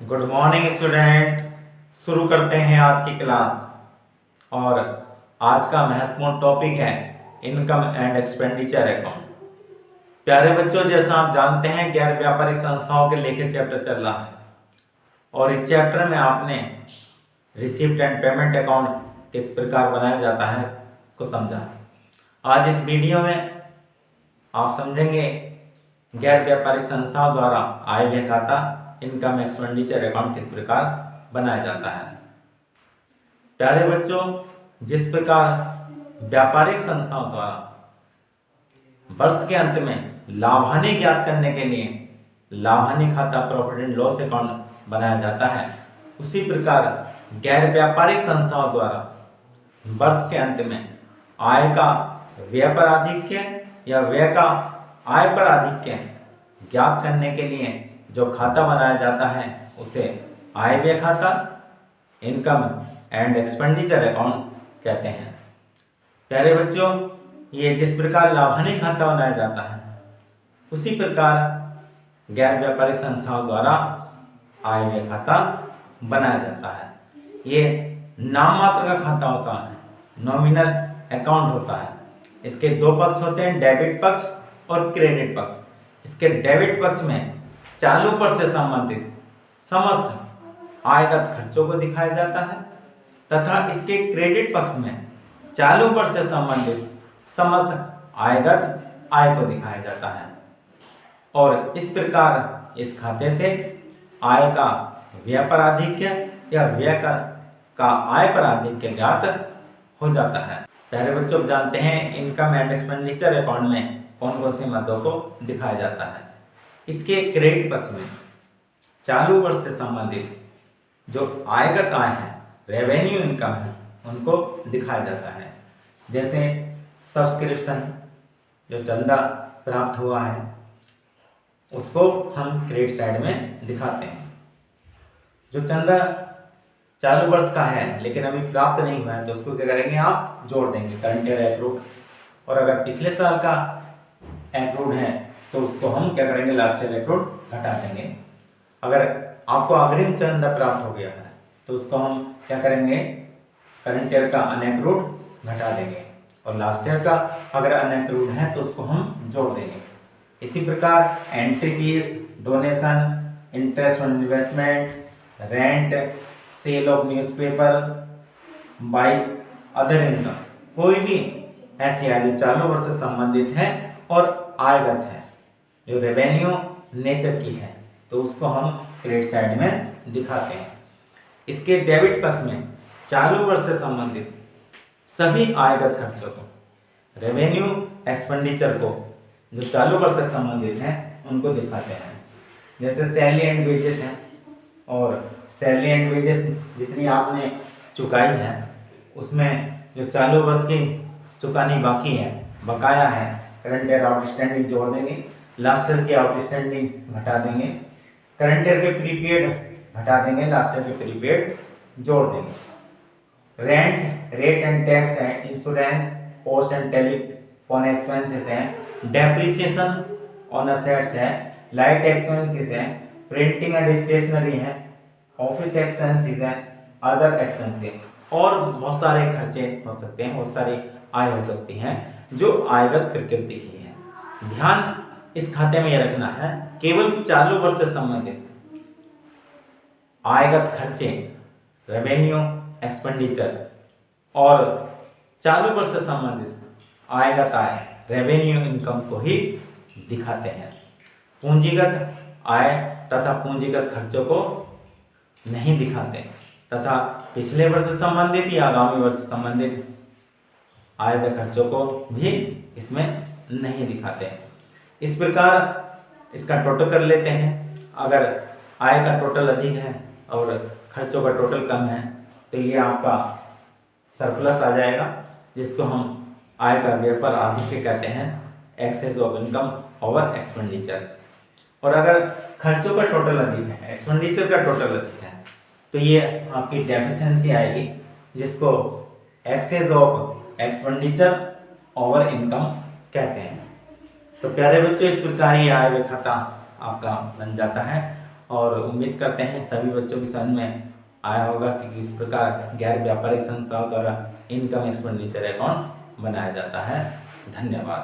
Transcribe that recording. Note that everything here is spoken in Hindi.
Good morning student. शुरू करते हैं आज की क्लास। और आज का महत्वपूर्ण टॉपिक है इनकम एंड एक्सपेंडिचर अकाउंट। प्यारे बच्चों, जैसा आप जानते हैं गैर व्यापारिक संस्थाओं के लेखे चैप्टर चल रहा है और इस चैप्टर में आपने रिसिप्ट एंड पेमेंट अकाउंट किस प्रकार बनाया जाता है को समझा। आज इस वीडियो में आप समझेंगे गैर व्यापारिक संस्थाओं द्वारा आय व्यय खाता इनकम एक्सपेंडिचर अकाउंट किस प्रकार बनाया जाता है। प्यारे बच्चों, जिस प्रकार व्यापारिक संस्थाओं द्वारा वर्ष के अंत में लाभ हानि ज्ञात करने के लिए लाभ हानि खाता प्रॉफिट एंड लॉस अकाउंट बनाया जाता है, उसी प्रकार गैर व्यापारिक संस्थाओं द्वारा वर्ष के अंत में आय का व्यय पर आधिक्य या व्यय का आय पर आधिक्य ज्ञात करने के लिए जो खाता बनाया जाता है उसे आय व्यय खाता इनकम एंड एक्सपेंडिचर अकाउंट कहते हैं। प्यारे बच्चों, ये जिस प्रकार लाभ हानि खाता बनाया जाता है उसी प्रकार गैर व्यापारिक संस्थाओं द्वारा आय व्यय खाता बनाया जाता है। ये नाम मात्र का खाता होता है, नॉमिनल अकाउंट होता है। इसके दो पक्ष होते हैं, डेबिट पक्ष और क्रेडिट पक्ष। इसके डेबिट पक्ष में चालू वर्ष से संबंधित समस्त आयगत खर्चों को दिखाया जाता है तथा इसके क्रेडिट पक्ष में चालू वर्ष से संबंधित समस्त आयगत आय को दिखाया जाता है। और इस प्रकार इस खाते से आय का व्यय पर आधिक्य या व्यय का आय पर आधिक्य ज्ञात हो जाता है। प्यारे बच्चों, जानते हैं इनकम एंड एक्सपेंडिचर अकाउंट में कौन कौन सी मदों को दिखाया जाता है। इसके क्रेडिट पक्ष में चालू वर्ष से संबंधित जो आयगत आय है, रेवेन्यू इनकम है, उनको दिखाया जाता है। जैसे सब्सक्रिप्शन, जो चंदा प्राप्त हुआ है उसको हम क्रेडिट साइड में दिखाते हैं। जो चंदा चालू वर्ष का है लेकिन अभी प्राप्त नहीं हुआ है तो उसको क्या करेंगे, आप जोड़ देंगे करंट ईयर एक्रूड। और अगर पिछले साल का एक्रूड है तो उसको हम क्या करेंगे, लास्ट ईयर एक्रूड घटा देंगे। अगर आपको अग्रिम चंदा प्राप्त हो गया है तो उसको हम क्या करेंगे, करंट ईयर का अनएक्रूड घटा देंगे और लास्ट ईयर का अगर अनएक्रूड है तो उसको हम जोड़ देंगे। इसी प्रकार entry fees, donation, interest on investment, rent, sale of newspaper, by other income, कोई भी ऐसी आय जो चालू वर्ष से संबंधित है और आयगत है, जो रेवेन्यू नेचर की है, तो उसको हम क्रेडिट साइड में दिखाते हैं। इसके डेबिट पक्ष में चालू वर्ष से संबंधित सभी आयगत खर्चों को, रेवेन्यू एक्सपेंडिचर को जो चालू वर्ष से संबंधित हैं उनको दिखाते हैं। जैसे सैलरी एंड वेजेस हैं, और सैलरी एंड वेजेस जितनी आपने चुकाई है उसमें जो चालू वर्ष की चुकानी बाकी है, बकाया है, करंट ईयर आउटस्टैंडिंग जोड़ देंगे, लास्ट ईयर की आउटस्टैंडिंग घटा देंगे, करंट ईयर के प्रीपेड घटा देंगे, लास्ट ईयर के प्रीपेड जोड़ देंगे। रेंट, रेट एंड टैक्स है, insurance, post and telephone expenses हैं, डेप्रिसिएशन ऑन असेट्स है, लाइट एक्सपेंसेस हैं, प्रिंटिंग एंड स्टेशनरी है, ऑफिस एक्सपेंसेस हैं, अदर एक्सपेंसेस और बहुत सारे खर्चे हो सकते हैं, बहुत सारी आय हो सकती हैं जो आयगत प्रकृति की है। ध्यान इस खाते में यह रखना है, केवल चालू वर्ष से संबंधित आयगत खर्चे, रेवेन्यू एक्सपेंडिचर और चालू वर्ष से संबंधित आयगत आय, रेवेन्यू इनकम को ही दिखाते हैं। पूंजीगत आय तथा पूंजीगत खर्चों को नहीं दिखाते तथा पिछले वर्ष से संबंधित या आगामी वर्ष से संबंधित आय व खर्चों को भी इसमें नहीं दिखाते। इस प्रकार इसका टोटल कर लेते हैं। अगर आय का टोटल अधिक है और खर्चों का टोटल कम है तो ये आपका सरप्लस आ जाएगा, जिसको हम आय का व्यय पर आधिक्य कहते हैं, excess of income over expenditure. और अगर खर्चों का टोटल अधिक है, एक्सपेंडिचर का टोटल अधिक है, तो ये आपकी डेफिशिएंसी आएगी, जिसको excess of expenditure over income कहते हैं। तो प्यारे बच्चों, इस प्रकार ये आय व्यय खाता आपका बन जाता है और उम्मीद करते हैं सभी बच्चों की समझ में आया होगा कि किस प्रकार गैर व्यापारिक संस्थाओं द्वारा इनकम एक्सपेंडिचर अकाउंट बनाया जाता है। धन्यवाद।